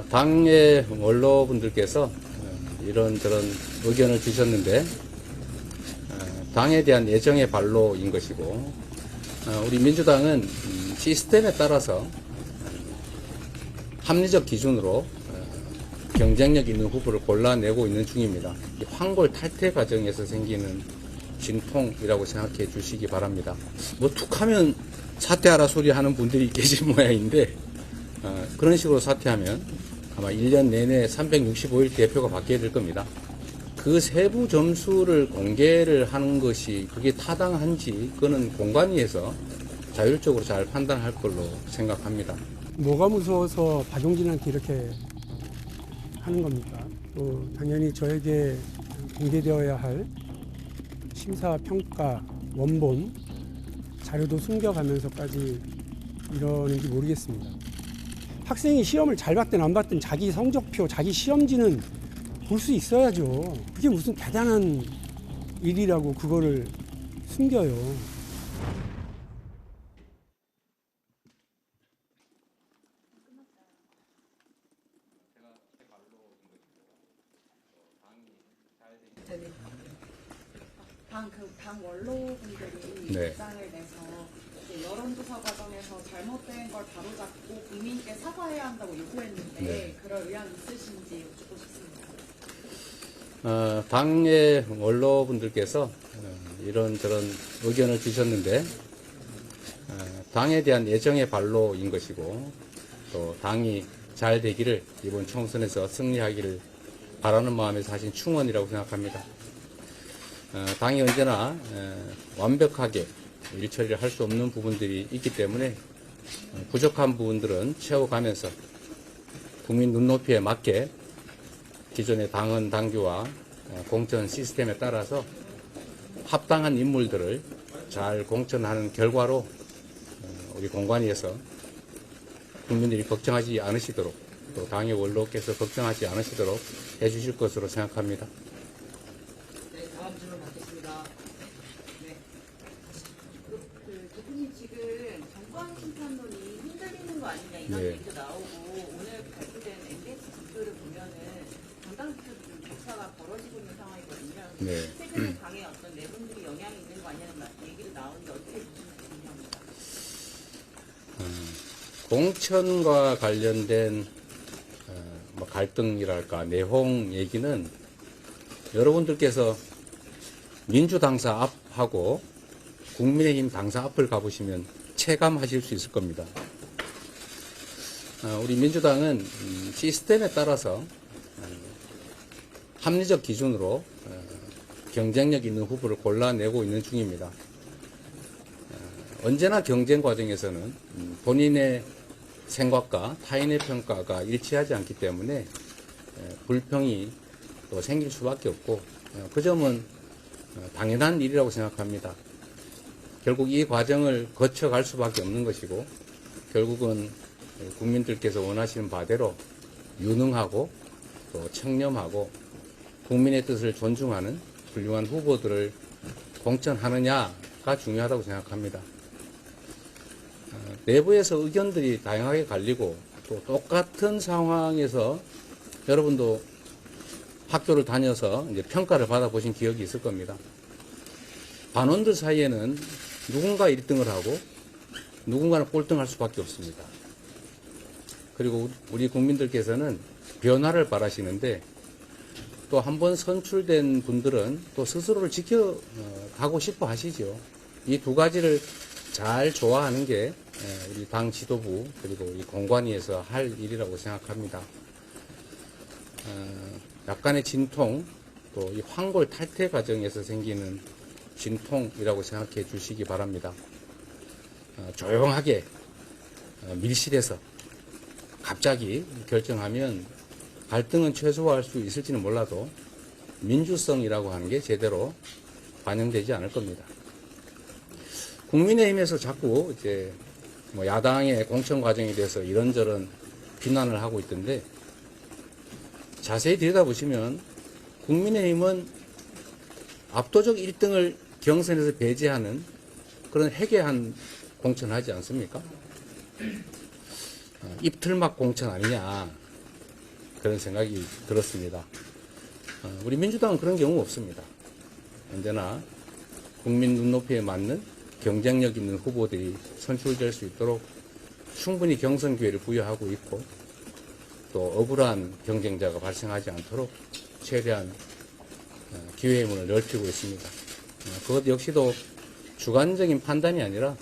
당의 원로분들께서 이런저런 의견을 주셨는데 당에 대한 애정의 발로인 것이고, 우리 민주당은 시스템에 따라서 합리적 기준으로 경쟁력 있는 후보를 골라내고 있는 중입니다. 황골 탈퇴 과정에서 생기는 진통이라고 생각해 주시기 바랍니다. 뭐 툭하면 사퇴하라 소리 하는 분들이 계신 모양인데, 그런 식으로 사퇴하면 아마 1년 내내 365일 대표가 바뀌어야 될 겁니다. 그 세부 점수를 공개를 하는 것이 그게 타당한지, 그거는 공관위에서 자율적으로 잘 판단할 걸로 생각합니다. 뭐가 무서워서 박용진한테 이렇게 하는 겁니까? 또 당연히 저에게 공개되어야 할 심사평가 원본 자료도 숨겨가면서까지 이러는지 모르겠습니다. 학생이 시험을 잘 봤든 안 봤든 자기 성적표, 자기 시험지는 볼 수 있어야죠. 그게 무슨 대단한 일이라고 그거를 숨겨요. 당 원로분들이 네. 입장을 내서 여론조사 과정에서 잘못된 걸 바로잡고 국민께 사과해야 한다고 요구했는데 네. 그럴 의향 있으신지 여쭙고 싶습니다. 당의 원로분들께서 이런저런 의견을 주셨는데 당에 대한 애정의 발로인 것이고, 또 당이 잘 되기를, 이번 총선에서 승리하기를 바라는 마음에서 하신 충언이라고 생각합니다. 당이 언제나 완벽하게 일처리를 할 수 없는 부분들이 있기 때문에 부족한 부분들은 채워가면서 국민 눈높이에 맞게 기존의 당헌 당규와 공천 시스템에 따라서 합당한 인물들을 잘 공천하는 결과로 우리 공관위에서 국민들이 걱정하지 않으시도록, 또 당의 원로께서 걱정하지 않으시도록 해주실 것으로 생각합니다. 네, 다음 질문 받겠습니다. 네. 대표님 지금 정권 심판론이 흔들리는 거 아니냐 이런 네. 얘기도 나오고, 오늘 발표된 MBS 지표를 보면은 정당수 격차가 벌어지고 있는 상황이거든요. 네. 최근에 당의 어떤 내분들이 영향이 있는 거 아니냐는 얘기를 나오는데 어떻게 보시는지 궁금합니다. 공천과 관련된 뭐 갈등이랄까 내홍 얘기는 여러분들께서 민주당사 앞하고 국민의힘 당사 앞을 가보시면 체감하실 수 있을 겁니다. 우리 민주당은 시스템에 따라서 합리적 기준으로 경쟁력 있는 후보를 골라내고 있는 중입니다. 언제나 경쟁 과정에서는 본인의 생각과 타인의 평가가 일치하지 않기 때문에 불평이 또 생길 수밖에 없고, 그 점은 당연한 일이라고 생각합니다. 결국 이 과정을 거쳐갈 수밖에 없는 것이고, 결국은 국민들께서 원하시는 바대로 유능하고 또 청렴하고 국민의 뜻을 존중하는 훌륭한 후보들을 공천하느냐가 중요하다고 생각합니다. 내부에서 의견들이 다양하게 갈리고, 또 똑같은 상황에서 여러분도 학교를 다녀서 이제 평가를 받아보신 기억이 있을 겁니다. 반원들 사이에는 누군가 1등을 하고 누군가는 꼴등할 수밖에 없습니다. 그리고 우리 국민들께서는 변화를 바라시는데, 또 한 번 선출된 분들은 또 스스로를 지켜가고 싶어 하시죠. 이 두 가지를 잘 조화하는 게 우리 당 지도부 그리고 우리 공관위에서 할 일이라고 생각합니다. 약간의 진통, 또 이 황골 탈퇴 과정에서 생기는 진통이라고 생각해 주시기 바랍니다. 조용하게 밀실에서 갑자기 결정하면 갈등은 최소화할 수 있을지는 몰라도 민주성이라고 하는 게 제대로 반영되지 않을 겁니다. 국민의힘에서 자꾸 이제 뭐 야당의 공천 과정에 대해서 이런저런 비난을 하고 있던데, 자세히 들여다보시면 국민의힘은 압도적 1등을 경선에서 배제하는 그런 해괴한 공천하지 않습니까? 입틀막 공천 아니냐, 그런 생각이 들었습니다. 우리 민주당은 그런 경우 없습니다. 언제나 국민 눈높이에 맞는 경쟁력 있는 후보들이 선출될 수 있도록 충분히 경선 기회를 부여하고 있고 또 억울한 경쟁자가 발생하지 않도록 최대한 기회의 문을 넓히고 있습니다. 그것 역시도 주관적인 판단이 아니라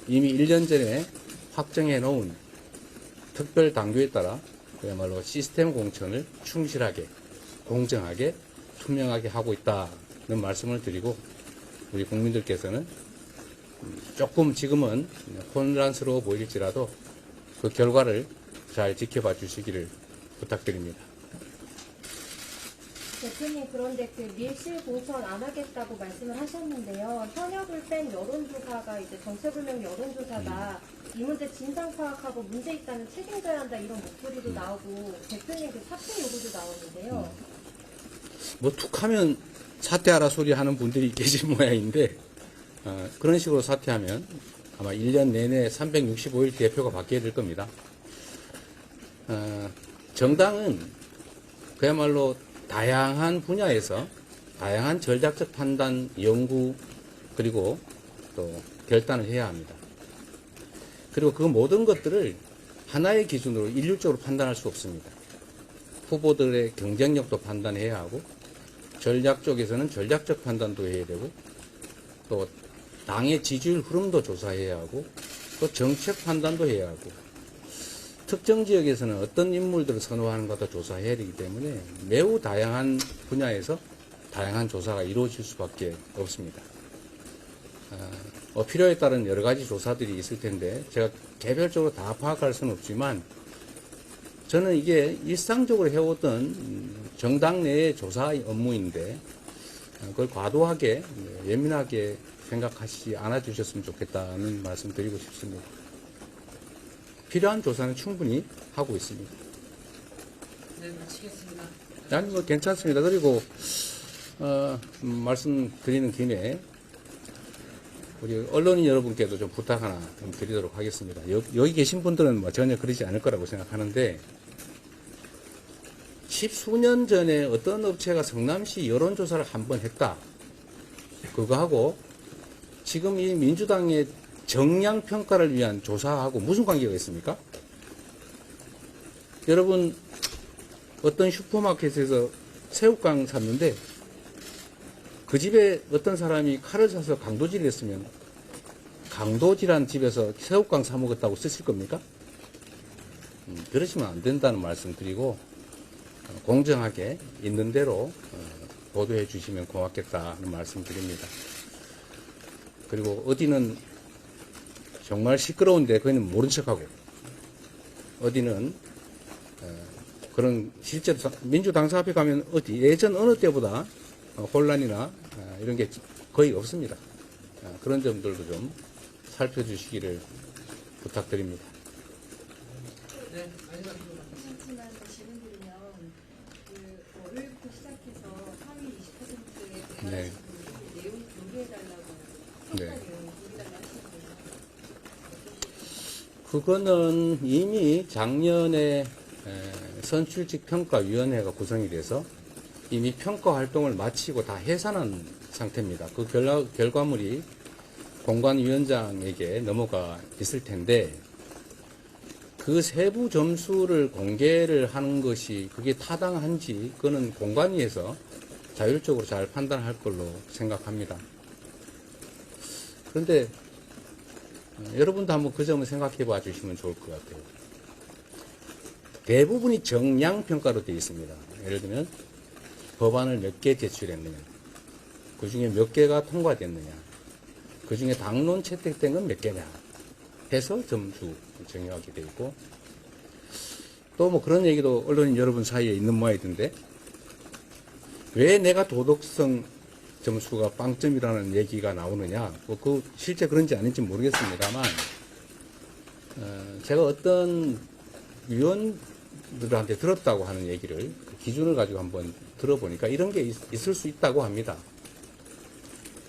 이미 1년 전에 확정해 놓은 특별 당규에 따라 그야말로 시스템 공천을 충실하게, 공정하게, 투명하게 하고 있다는 말씀을 드리고 우리 국민들께서는 조금 지금은 혼란스러워 보일지라도 그 결과를 잘 지켜봐 주시기를 부탁드립니다. 대표님, 그런데 그 밀실 공천 안 하겠다고 말씀을 하셨는데요. 현역을 뺀 여론조사가 이제 정체불명 여론조사다. 이 문제 진상 파악하고 문제 있다면 책임져야 한다 이런 목소리도 나오고 대표님 그 사퇴 요구도 나오는데요. 뭐 툭하면 사퇴하라 소리 하는 분들이 계신 모양인데 그런 식으로 사퇴하면 아마 1년 내내 365일 대표가 바뀌어야 될 겁니다. 정당은 그야말로 다양한 분야에서 다양한 전략적 판단, 연구, 그리고 또 결단을 해야 합니다. 그리고 그 모든 것들을 하나의 기준으로 일률적으로 판단할 수 없습니다. 후보들의 경쟁력도 판단해야 하고, 전략 쪽에서는 전략적 판단도 해야 되고, 또 당의 지지율 흐름도 조사해야 하고, 또 정책 판단도 해야 하고, 특정 지역에서는 어떤 인물들을 선호하는가도 조사해야 되기 때문에 매우 다양한 분야에서 다양한 조사가 이루어질 수밖에 없습니다. 필요에 따른 여러 가지 조사들이 있을 텐데 제가 개별적으로 다 파악할 수는 없지만 저는 이게 일상적으로 해오던 정당 내의 조사 업무인데 그걸 과도하게 예민하게 생각하시지 않아 주셨으면 좋겠다는 말씀 드리고 싶습니다. 필요한 조사는 충분히 하고 있습니다. 네, 마치겠습니다. 아니, 뭐, 괜찮습니다. 그리고, 말씀드리는 김에, 우리 언론인 여러분께도 좀 부탁 하나 좀 드리도록 하겠습니다. 여기 계신 분들은 뭐 전혀 그러지 않을 거라고 생각하는데, 10수년 전에 어떤 업체가 성남시 여론조사를 한 번 했다. 그거하고, 지금 이 민주당의 정량평가를 위한 조사하고 무슨 관계가 있습니까? 여러분 어떤 슈퍼마켓에서 새우깡 샀는데 그 집에 어떤 사람이 칼을 사서 강도질을 했으면 강도질한 집에서 새우깡 사 먹었다고 쓰실 겁니까? 그러시면 안 된다는 말씀 드리고 공정하게 있는 대로 보도해 주시면 고맙겠다는 말씀 드립니다. 그리고 어디는 정말 시끄러운데 그거는 모른 척하고 어디는 그런 실제로 민주당사 앞에 가면 어디 예전 어느 때보다 혼란이나 이런 게 거의 없습니다. 그런 점들도 좀 살펴주시기를 부탁드립니다. 네, 마지막으로 하지만 질문 드리면 그 월요일부터 시작해서 상위 20%의 네. 내용 공개해달라고 네. 평가 내용 공개해달라고 하시는데요. 그거는 이미 작년에 선출직 평가위원회가 구성이 돼서 이미 평가 활동을 마치고 다 해산한 상태입니다. 그 결과물이 공관위원장에게 넘어가 있을 텐데 그 세부 점수를 공개를 하는 것이 그게 타당한지 그거는 공관위에서 자율적으로 잘 판단할 걸로 생각합니다. 그런데 여러분도 한번 그 점을 생각해 봐 주시면 좋을 것 같아요. 대부분이 정량평가로 되어 있습니다. 예를 들면 법안을 몇 개 제출했느냐, 그 중에 몇 개가 통과됐느냐, 그 중에 당론 채택된 건 몇 개냐 해서 점수 정의하게 되어 있고 또 뭐 그런 얘기도 언론인 여러분 사이에 있는 모양이던데 왜 내가 도덕성 점수가 빵점이라는 얘기가 나오느냐, 뭐 그 실제 그런지 아닌지 모르겠습니다만 제가 어떤 위원들한테 들었다고 하는 얘기를 그 기준을 가지고 한번 들어보니까 이런 게 있을 수 있다고 합니다.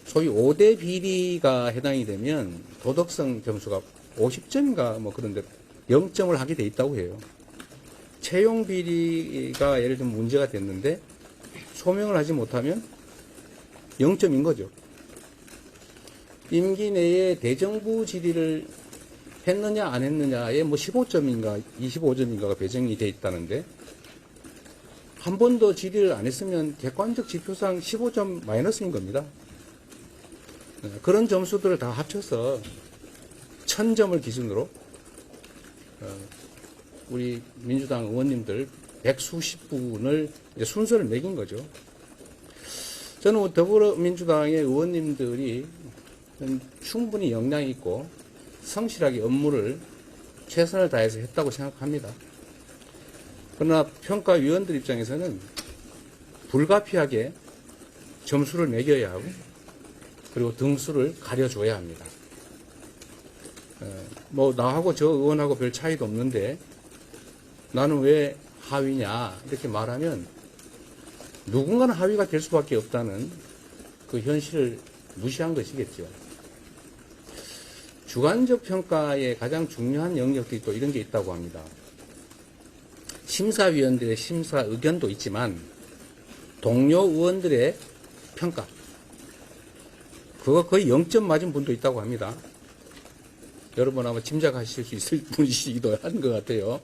소위 5대 비리가 해당이 되면 도덕성 점수가 50점인가 뭐 그런데 0점을 하게 돼 있다고 해요. 채용 비리가 예를 들면 문제가 됐는데 소명을 하지 못하면 0점인 거죠. 임기 내에 대정부 질의를 했느냐 안 했느냐에 뭐 15점인가 25점인가가 배정이 돼 있다는데 한 번도 질의를 안 했으면 객관적 지표상 15점 마이너스인 겁니다. 그런 점수들을 다 합쳐서 1000점을 기준으로 우리 민주당 의원님들 100수십 분을 이제 순서를 매긴 거죠. 저는 더불어민주당의 의원님들이 충분히 역량이 있고 성실하게 업무를 최선을 다해서 했다고 생각합니다. 그러나 평가위원들 입장에서는 불가피하게 점수를 매겨야 하고 그리고 등수를 가려줘야 합니다. 뭐 나하고 저 의원하고 별 차이도 없는데 나는 왜 하위냐 이렇게 말하면 누군가는 하위가 될 수밖에 없다는 그 현실을 무시한 것이겠죠. 주관적 평가의 가장 중요한 영역들이 또 이런 게 있다고 합니다. 심사위원들의 심사 의견도 있지만 동료 의원들의 평가 그거 거의 0점 맞은 분도 있다고 합니다. 여러분 아마 짐작하실 수 있을 분이시기도 한 것 같아요.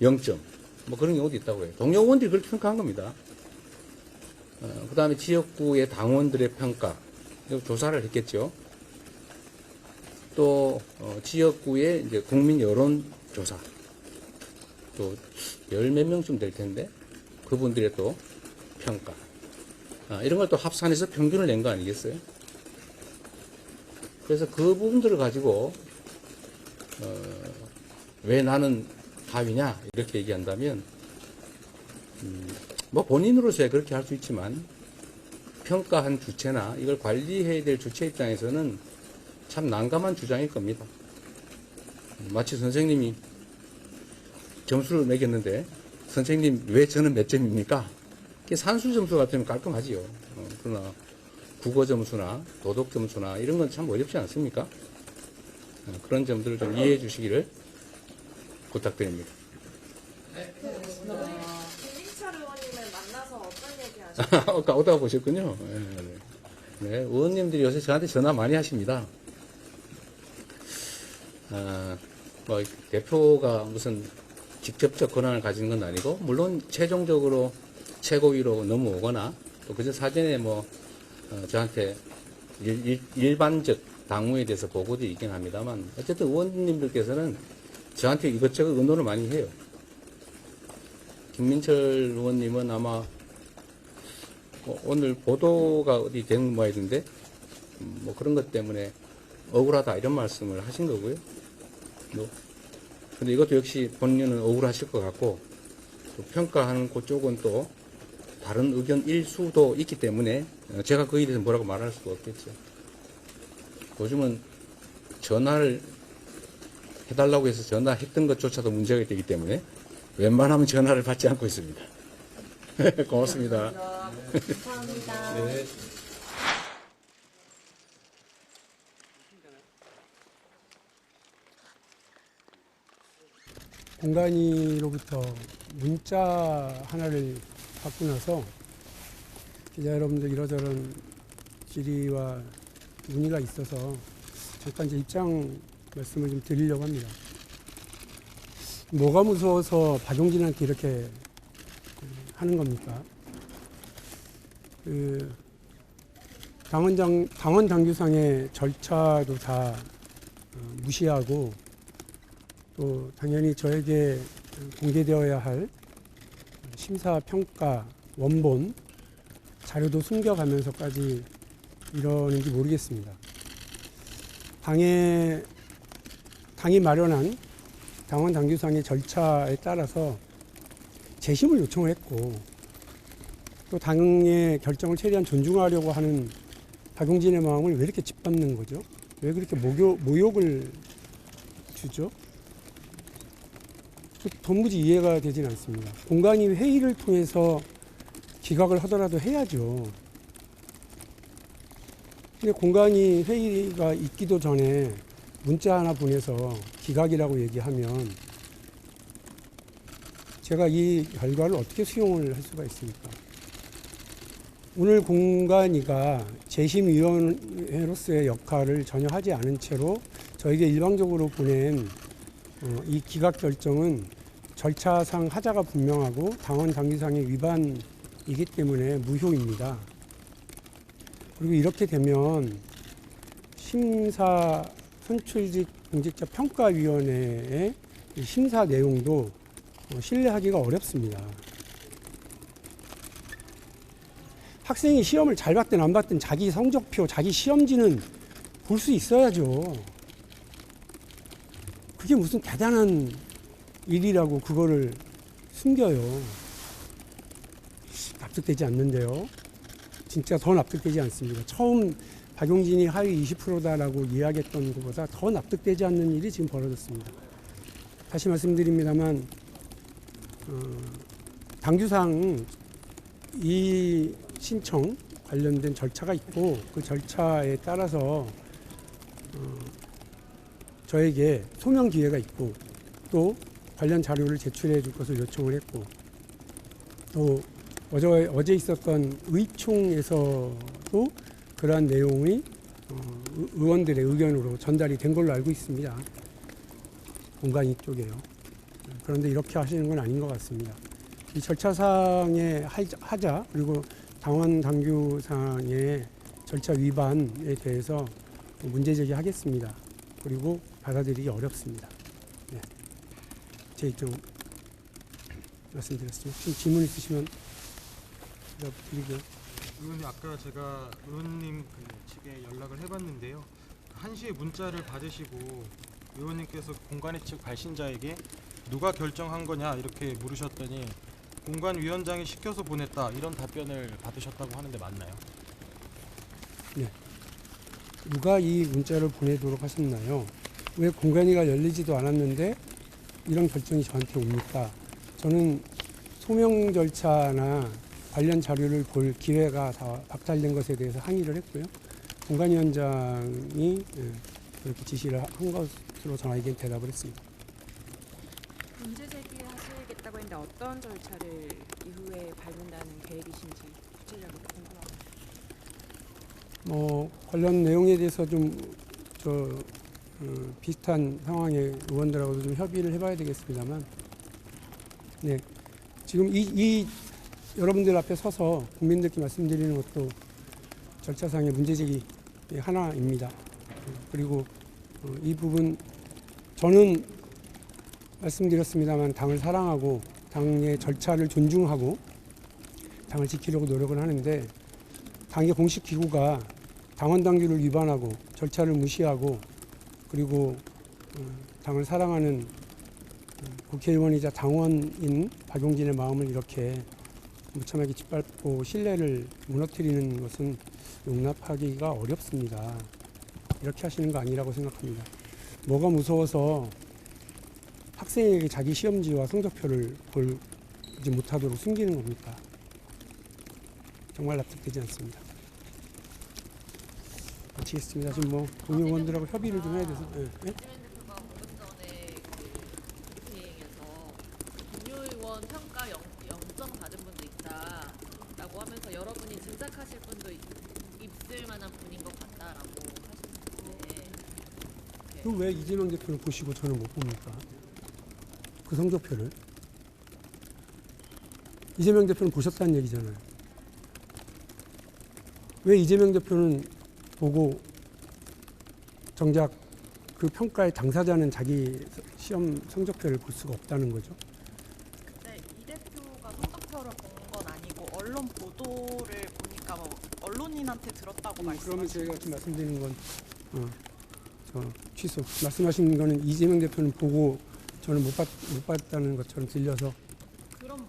0점 뭐 그런 경우도 있다고 해요. 동료 의원들이 그렇게 평가한 겁니다. 그 다음에 지역구의 당원들의 평가 조사를 했겠죠. 또 지역구의 이제 국민 여론 조사 또 열 몇 명쯤 될 텐데 그분들의 또 평가 이런 걸 또 합산해서 평균을 낸 거 아니겠어요? 그래서 그 부분들을 가지고 왜 나는 하위냐 이렇게 얘기한다면 뭐 본인으로서야 그렇게 할 수 있지만 평가한 주체나 이걸 관리해야 될 주체 입장에서는 참 난감한 주장일 겁니다. 마치 선생님이 점수를 매겼는데 선생님 왜 저는 몇 점입니까? 그게 산수 점수 같으면 깔끔하지요. 그러나 국어 점수나 도덕 점수나 이런 건 참 어렵지 않습니까? 그런 점들을 좀 이해해 주시기를 부탁드립니다. 김민철 의원님을 만나서 어떤 얘기 하셨나요? 아까 오다가 보셨군요. 네, 의원님들이 요새 저한테 전화 많이 하십니다. 뭐 대표가 무슨 직접적 권한을 가지는 건 아니고 물론 최종적으로 최고위로 넘어오거나 또 그저 사전에 뭐 저한테 일반적 당무에 대해서 보고도 있긴 합니다만 어쨌든 의원님들께서는 저한테 이것저것 의논을 많이 해요. 김민철 의원님은 아마 오늘 보도가 어디 된 모양인데 뭐 그런 것 때문에 억울하다 이런 말씀을 하신 거고요. 근데 이것도 역시 본인은 억울하실 것 같고 또 평가하는 그쪽은 또 다른 의견일 수도 있기 때문에 제가 거기에 대해서 뭐라고 말할 수가 없겠죠. 요즘은 전화를 해달라고 해서 전화했던 것조차도 문제가 되기 때문에 웬만하면 전화를 받지 않고 있습니다. 고맙습니다. 감사합니다. 네. 공간위로부터 문자 하나를 받고 나서 기자 여러분들 이러저런 질의와 문의가 있어서 잠깐 이제 입장 말씀을 좀 드리려고 합니다. 뭐가 무서워서 박용진한테 이렇게 하는 겁니까? 당원 당규상의 절차도 다 무시하고 또 당연히 저에게 공개되어야 할 심사평가 원본 자료도 숨겨가면서까지 이러는지 모르겠습니다. 당이 마련한 당원 당규상의 절차에 따라서 재심을 요청했고 또 당의 결정을 최대한 존중하려고 하는 박용진의 마음을 왜 이렇게 짓밟는 거죠? 왜 그렇게 모욕을 주죠? 도무지 이해가 되진 않습니다. 공간위 회의를 통해서 기각을 하더라도 해야죠. 근데 공간위 회의가 있기도 전에 문자 하나 보내서 기각이라고 얘기하면 제가 이 결과를 어떻게 수용을 할 수가 있습니까? 오늘 공관위가 재심위원회로서의 역할을 전혀 하지 않은 채로 저에게 일방적으로 보낸 이 기각 결정은 절차상 하자가 분명하고 당원 당규상의 위반이기 때문에 무효입니다. 그리고 이렇게 되면 심사 선출직 공직자 평가위원회의 심사 내용도 신뢰하기가 어렵습니다. 학생이 시험을 잘 봤든 안 봤든 자기 성적표, 자기 시험지는 볼 수 있어야죠. 그게 무슨 대단한 일이라고 그거를 숨겨요. 납득되지 않는데요. 진짜 더 납득되지 않습니다. 처음 박용진이 하위 20%다라고 이야기했던 것보다 더 납득되지 않는 일이 지금 벌어졌습니다. 다시 말씀드립니다만 당규상 이 신청 관련된 절차가 있고 그 절차에 따라서 저에게 소명 기회가 있고 또 관련 자료를 제출해 줄 것을 요청을 했고 또 어제 있었던 의총에서도 그러한 내용이 의원들의 의견으로 전달이 된 걸로 알고 있습니다. 공관위 쪽에요. 그런데 이렇게 하시는 건 아닌 것 같습니다. 이 절차상의 하자 그리고 당원 당규상의 절차 위반에 대해서 문제 제기하겠습니다. 그리고 받아들이기 어렵습니다. 네. 제 입장 말씀드렸습니다. 좀 질문 있으시면 제가 드리고요. 의원님, 아까 제가 의원님 측에 연락을 해봤는데요. 1시에 문자를 받으시고 의원님께서 공관위 측 발신자에게 누가 결정한 거냐 이렇게 물으셨더니 공관위원장이 시켜서 보냈다 이런 답변을 받으셨다고 하는데 맞나요? 네. 누가 이 문자를 보내도록 하셨나요? 왜 공관위가 열리지도 않았는데 이런 결정이 저한테 옵니까? 저는 소명 절차나 관련 자료를 볼 기회가 다 박탈된 것에 대해서 항의를 했고요. 공관위원장이 그렇게 지시를 한 것으로 저에게 대답을 했습니다. 문제 제기하시겠다고 했는데 어떤 절차를 이후에 밟는다는 계획이신지 구체적으로 궁금합니다. 관련 내용에 대해서 좀 비슷한 상황의 의원들하고도 좀 협의를 해봐야 되겠습니다만, 네, 지금 이 여러분들 앞에 서서 국민들께 말씀드리는 것도 절차상의 문제제기 하나입니다. 그리고 이 부분 저는 말씀드렸습니다만 당을 사랑하고 당의 절차를 존중하고 당을 지키려고 노력을 하는데 당의 공식 기구가 당원 당규를 위반하고 절차를 무시하고 그리고 당을 사랑하는 국회의원이자 당원인 박용진의 마음을 이렇게 무참하게 짓밟고 신뢰를 무너뜨리는 것은 용납하기가 어렵습니다. 이렇게 하시는 거 아니라고 생각합니다. 뭐가 무서워서 학생에게 자기 시험지와 성적표를 보지 못하도록 숨기는 겁니까? 정말 납득되지 않습니다. 마치겠습니다. 지금 동료 의원들하고 협의를 좀 해야 돼서. 네. 네? 이재명 대표가 방금 전에 그 브리핑에서 동료 의원 평가 0점 받은 분도 있다라고 하면서 여러분이 짐작하실 분도 있을 만한 분인 것 같다라고 하셨는데 그럼 왜 이재명 대표를 보시고 저는 못 봅니까? 그 성적표를. 이재명 대표는 보셨다는 얘기잖아요. 왜 이재명 대표는 보고 정작 그 평가의 당사자는 자기 시험 성적표를 볼 수가 없다는 거죠? 근데 이 대표가 성적표를 본 건 아니고 언론 보도를 보니까 뭐 언론인한테 들었다고 그러면 말씀하시는 제가 지금 말씀드리는 건 취소. 말씀하신 거는 이재명 대표는 보고 저는 못 봤다는 것처럼 들려서. 그런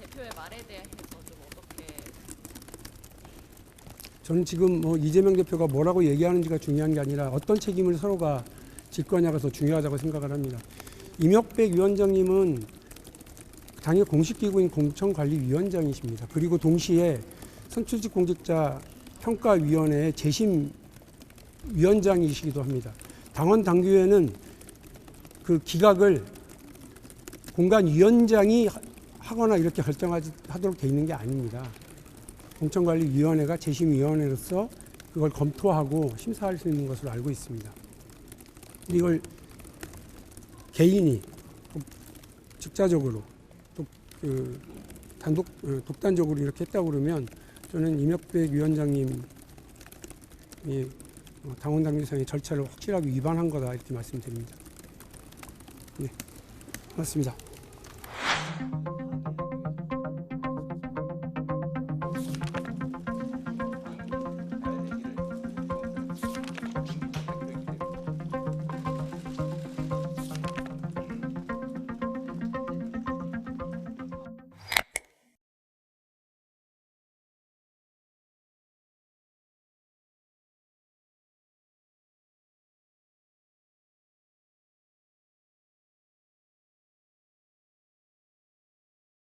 대표의 말에 대해서 좀 어떻게 저는 지금 이재명 대표가 뭐라고 얘기하는지가 중요한 게 아니라 어떤 책임을 서로가 질 거냐가 더 중요하다고 생각을 합니다. 임혁백 위원장님은 당의 공식기구인 공천관리위원장이십니다. 그리고 동시에 선출직 공직자 평가위원회의 재심위원장이시기도 합니다. 당원 당규에는 그 기각을 공관위원장이 하거나 이렇게 결정하도록 돼 있는 게 아닙니다. 공천관리위원회가 재심위원회로서 그걸 검토하고 심사할 수 있는 것으로 알고 있습니다. 근데 이걸 개인이 직자적으로 또 독단적으로 이렇게 했다고 그러면 저는 임혁백 위원장님이 당원당규상의 절차를 확실하게 위반한 거다 이렇게 말씀드립니다. 네, 고맙습니다.